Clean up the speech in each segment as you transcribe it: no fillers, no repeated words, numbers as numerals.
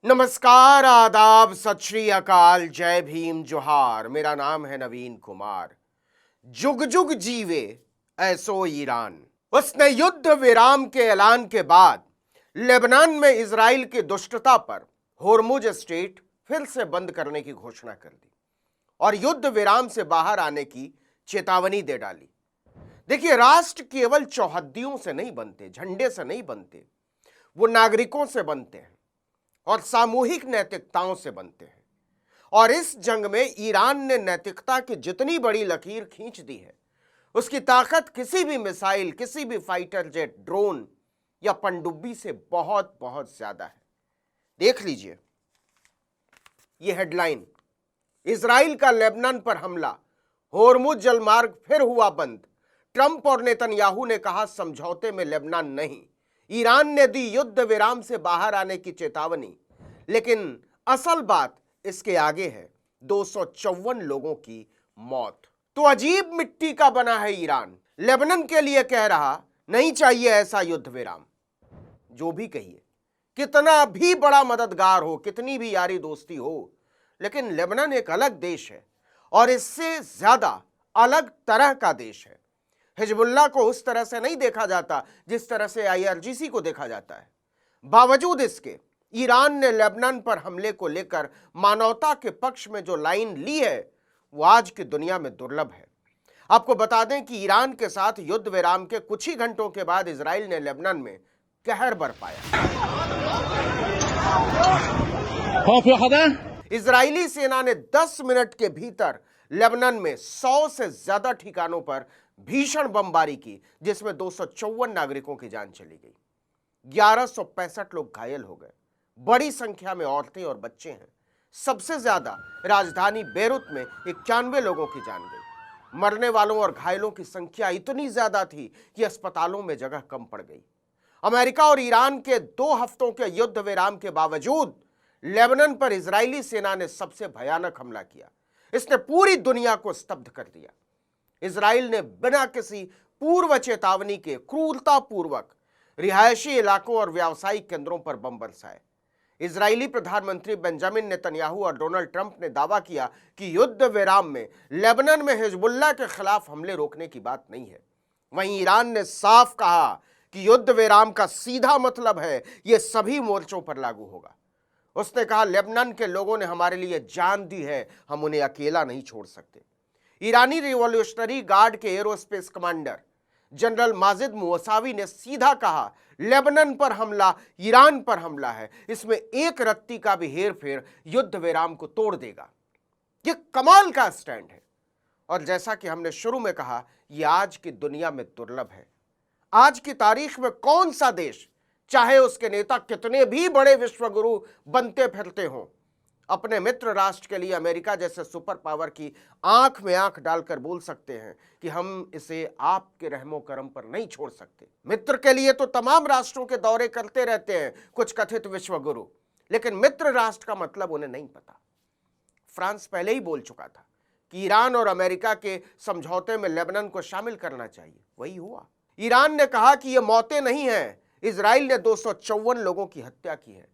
नमस्कार, आदाब, सत श्री अकाल, जय भीम, जोहार। मेरा नाम है नवीन कुमार। जुग जुग जीवे ऐसो ईरान। उसने युद्ध विराम के ऐलान के बाद लेबनान में इजराइल की दुष्टता पर होर्मुज स्ट्रेट फिर से बंद करने की घोषणा कर दी और युद्ध विराम से बाहर आने की चेतावनी दे डाली। देखिए, राष्ट्र केवल चौहद्दियों से नहीं बनते, झंडे से नहीं बनते, वो नागरिकों से बनते हैं और सामूहिक नैतिकताओं से बनते हैं। और इस जंग में ईरान ने नैतिकता की जितनी बड़ी लकीर खींच दी है, उसकी ताकत किसी भी मिसाइल, किसी भी फाइटर जेट, ड्रोन या पनडुब्बी से बहुत बहुत ज्यादा है। देख लीजिए ये हेडलाइन, इजराइल का लेबनान पर हमला, होर्मुज जलमार्ग फिर हुआ बंद। ट्रंप और नेतन्याहू ने कहा समझौते में लेबनान नहीं। ईरान ने दी युद्ध विराम से बाहर आने की चेतावनी, लेकिन असल बात इसके आगे है, 254 लोगों की मौत। तो अजीब मिट्टी का बना है ईरान। लेबनान के लिए कह रहा नहीं चाहिए ऐसा युद्ध विराम। जो भी कहिए, कितना भी बड़ा मददगार हो, कितनी भी यारी दोस्ती हो, लेकिन लेबनान एक अलग देश है और इससे ज्यादा अलग तरह का देश है। हिजबुल्लाह को उस तरह से नहीं देखा जाता जिस तरह से आईआरजीसी को देखा जाता है। बावजूद इसके ईरान ने लेबनान पर हमले को लेकर मानवता के पक्ष में जो लाइन ली है, वो आज की दुनिया में दुर्लभ है। आपको बता दें कि ईरान के साथ युद्ध विराम के कुछ ही घंटों के बाद इजराइल ने लेबनान में कहर बरपाया। इजरायली सेना ने 10 मिनट के भीतर लेबनान में 100 से ज्यादा ठिकानों पर भीषण बमबारी की, जिसमें 254 नागरिकों की जान चली गई। 1165 लोग घायल हो गए। बड़ी संख्या में औरतें और बच्चे हैं। सबसे ज्यादा राजधानी बेरूत में 91 लोगों की जान गई। मरने वालों और घायलों की संख्या इतनी ज्यादा थी कि अस्पतालों में जगह कम पड़ गई। अमेरिका और ईरान के 2 हफ्तों के युद्ध विराम के बावजूद लेबनान पर इजरायली सेना ने सबसे भयानक हमला किया। इसने पूरी दुनिया को स्तब्ध कर दिया। इजराइल ने बिना किसी पूर्व चेतावनी के क्रूरतापूर्वक रिहायशी इलाकों और व्यावसायिक केंद्रों पर बम बरसाए। इजरायली प्रधानमंत्री बेंजामिन नेतन्याहू और डोनाल्ड ट्रंप ने दावा किया कि युद्ध विराम में लेबनान में हिजबुल्लाह के खिलाफ हमले रोकने की बात नहीं है। वहीं ईरान ने साफ कहा कि युद्ध विराम का सीधा मतलब है यह सभी मोर्चों पर लागू होगा। उसने कहा लेबनान के लोगों ने हमारे लिए जान दी है, हम उन्हें अकेला नहीं छोड़ सकते। ईरानी रिवॉल्यूशनरी गार्ड के aerospace commander general Majid Mousavi ने सीधा कहा लेबनान पर हमला ईरान पर हमला है, इसमें एक रत्ती का भी हेरफेर युद्ध विराम को तोड़ देगा। यह कमाल का स्टैंड है और जैसा कि हमने शुरू में कहा, यह आज की दुनिया में दुर्लभ है। आज की तारीख में कौन सा देश, चाहे उसके नेता कितने भी बड़े विश्वगुरु बनते फिरते हों, अपने मित्र राष्ट्र के लिए अमेरिका जैसे सुपर पावर की आंख में आंख डालकर बोल सकते हैं कि हम इसे आपके रहमो करम पर नहीं छोड़ सकते। मित्र के लिए तो तमाम राष्ट्रों के दौरे करते रहते हैं कुछ कथित विश्वगुरु, लेकिन मित्र राष्ट्र का मतलब उन्हें नहीं पता। फ्रांस पहले ही बोल चुका था कि ईरान और अमेरिका के समझौते में लेबनान को शामिल करना चाहिए, वही हुआ। ईरान ने कहा कि यह मौतें नहीं है, इजराइल ने 254 लोगों की हत्या की है।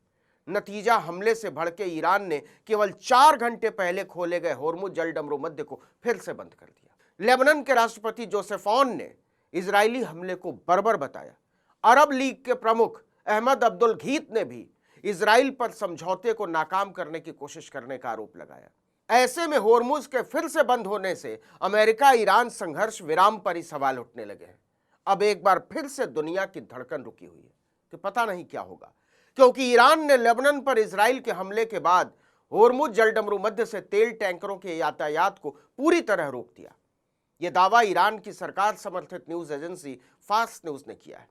नतीजा, हमले से भड़के ईरान ने केवल 4 घंटे पहले खोले गए होर्मुज जलडमरू मध्य को फिर से बंद कर दिया। लेबनान के राष्ट्रपति जोसेफ औन ने इजरायली हमले को बर्बर बताया। अरब लीग के प्रमुख अहमद अब्दुल घीत ने भी इजराइल पर समझौते को नाकाम करने की कोशिश करने का आरोप लगाया। ऐसे में होर्मुज के फिर से बंद होने से अमेरिका ईरान संघर्ष विराम पर ही सवाल उठने लगे हैं। अब एक बार फिर से दुनिया की धड़कन रुकी हुई है कि पता नहीं क्या होगा, क्योंकि ईरान ने लेबनान पर इजराइल के हमले के बाद होर्मुज जलडमरू मध्य से तेल टैंकरों के यातायात को पूरी तरह रोक दिया। यह दावा ईरान की सरकार समर्थित न्यूज एजेंसी फार्स न्यूज ने किया है।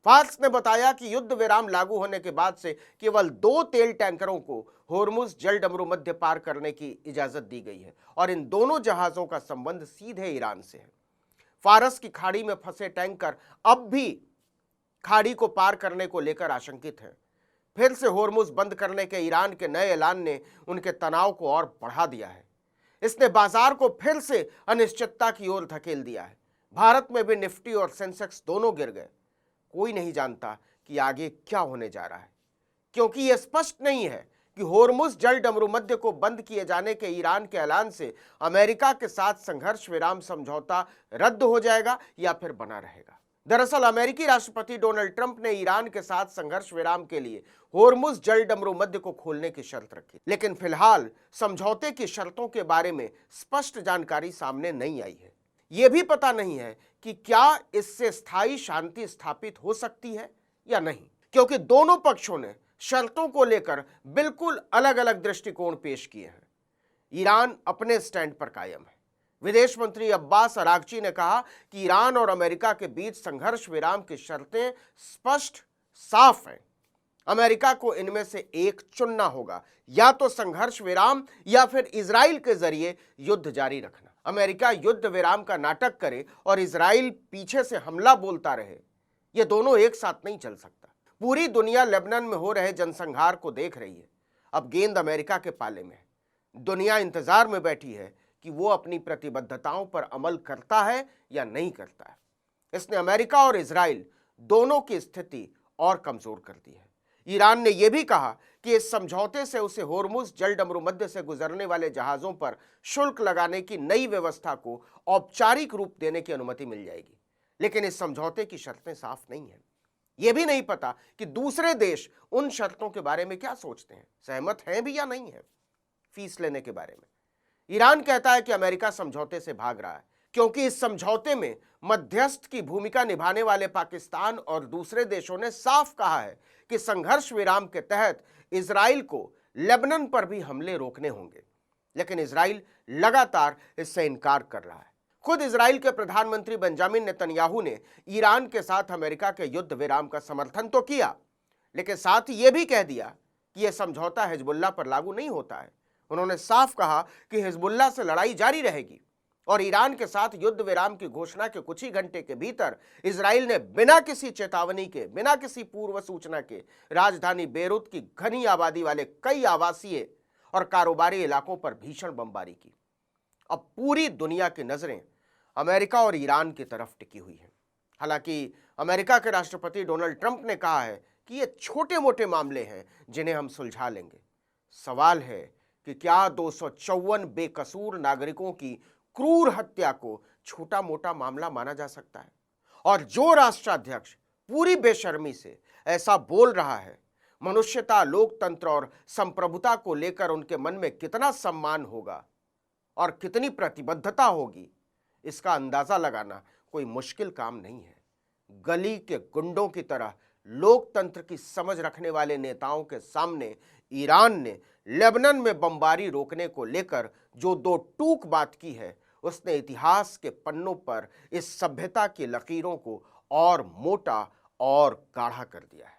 फार्स ने बताया कि युद्ध विराम लागू होने के बाद से केवल 2 तेल टैंकरों को होर्मुज जलडमरू मध्य पार करने की इजाजत दी गई है और इन दोनों जहाजों का संबंध सीधे ईरान से है। फारस की खाड़ी में फंसे टैंकर अब भी खाड़ी को पार करने को लेकर आशंकित हैं। फिर से होर्मुज बंद करने के ईरान के नए ऐलान ने उनके तनाव को और बढ़ा दिया है। इसने बाजार को फिर से अनिश्चितता की ओर धकेल दिया है। भारत में भी निफ्टी और सेंसेक्स दोनों गिर गए। कोई नहीं जानता कि आगे क्या होने जा रहा है, क्योंकि यह स्पष्ट नहीं है कि होर्मुज जल डमरूमध्य को बंद किए जाने के ईरान के ऐलान से अमेरिका के साथ संघर्ष विराम समझौता रद्द हो जाएगा या फिर बना रहेगा। दरअसल अमेरिकी राष्ट्रपति डोनाल्ड ट्रंप ने ईरान के साथ संघर्ष विराम के लिए होर्मुज जल डमरूमध्य को खोलने की शर्त रखी, लेकिन फिलहाल समझौते की शर्तों के बारे में स्पष्ट जानकारी सामने नहीं आई है। यह भी पता नहीं है कि क्या इससे स्थायी शांति स्थापित हो सकती है या नहीं, क्योंकि दोनों पक्षों ने शर्तों को लेकर बिल्कुल अलग अलग दृष्टिकोण पेश किए हैं। ईरान अपने स्टैंड पर कायम है। विदेश मंत्री अब्बास अरागची ने कहा कि ईरान और अमेरिका के बीच संघर्ष विराम की शर्तें स्पष्ट साफ हैं। अमेरिका को इनमें से एक चुनना होगा, या तो संघर्ष विराम या फिर इजराइल के जरिए युद्ध जारी रखना। अमेरिका युद्ध विराम का नाटक करे और इजराइल पीछे से हमला बोलता रहे, ये दोनों एक साथ नहीं चल सकता। पूरी दुनिया लेबनान में हो रहे जनसंहार को देख रही है। अब गेंद अमेरिका के पाले में है। दुनिया इंतजार में बैठी है कि वो अपनी प्रतिबद्धताओं पर अमल करता है या नहीं करता है। इसने अमेरिका और इजराइल दोनों की स्थिति और कमजोर कर दी है। ईरान ने यह भी कहा कि इस समझौते से उसे होर्मुज जल डमरूमध्य से गुजरने वाले जहाजों पर शुल्क लगाने की नई व्यवस्था को औपचारिक रूप देने की अनुमति मिल जाएगी, लेकिन इस समझौते की शर्तें साफ नहीं है। यह भी नहीं पता कि दूसरे देश उन शर्तों के बारे में क्या सोचते हैं, सहमत हैं भी या नहीं है। फीस लेने के बारे में ईरान कहता है कि अमेरिका समझौते से भाग रहा है, क्योंकि इस समझौते में मध्यस्थ की भूमिका निभाने वाले पाकिस्तान और दूसरे देशों ने साफ कहा है कि संघर्ष विराम के तहत इजराइल को लेबनान पर भी हमले रोकने होंगे, लेकिन इजराइल लगातार इससे इनकार कर रहा है। खुद इजराइल के प्रधानमंत्री बेंजामिन नेतन्याहू ने ईरान के साथ अमेरिका के युद्ध विराम का समर्थन तो किया, लेकिन साथ ही यह भी कह दिया कि यह समझौता हिजबुल्लाह पर लागू नहीं होता है। उन्होंने साफ कहा कि हिजबुल्लाह से लड़ाई जारी रहेगी और ईरान के साथ युद्ध विराम की घोषणा के कुछ ही घंटे के भीतर इजराइल ने बिना किसी चेतावनी के, बिना किसी पूर्व सूचना के राजधानी बेरूत की घनी आबादी वाले कई आवासीय और कारोबारी इलाकों पर भीषण बमबारी की। अब पूरी दुनिया की नजरें अमेरिका और ईरान की तरफ टिकी हुई हैं। हालांकि अमेरिका के राष्ट्रपति डोनाल्ड ट्रंप ने कहा है कि ये छोटे मोटे मामले हैं जिन्हें हम सुलझा लेंगे। सवाल है कि क्या 254 बेकसूर नागरिकों की क्रूर हत्या को छोटा मोटा मामला माना जा सकता है? और जो राष्ट्राध्यक्ष पूरी बेशर्मी से ऐसा बोल रहा है, मनुष्यता, लोकतंत्र और संप्रभुता को लेकर उनके मन में कितना सम्मान होगा और कितनी प्रतिबद्धता होगी, इसका अंदाजा लगाना कोई मुश्किल काम नहीं है। गली के गुंडों की तरह लोकतंत्र की समझ रखने वाले नेताओं के सामने ईरान ने लेबनान में बमबारी रोकने को लेकर जो दो टूक बात की है, उसने इतिहास के पन्नों पर इस सभ्यता की लकीरों को और मोटा और गाढ़ा कर दिया है।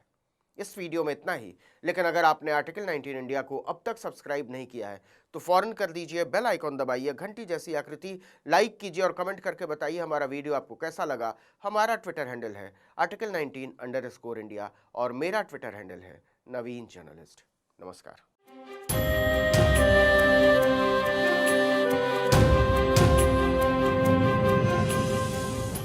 इस वीडियो में इतना ही, लेकिन अगर आपने आर्टिकल 19 इंडिया को अब तक सब्सक्राइब नहीं किया है तो फौरन कर दीजिए, बेल आइकॉन दबाइए, घंटी जैसी आकृति लाइक कीजिए और कमेंट करके बताइए हमारा वीडियो आपको कैसा लगा। हमारा ट्विटर हैंडल है article19_India और मेरा ट्विटर हैंडल है नवीन जर्नलिस्ट। नमस्कार।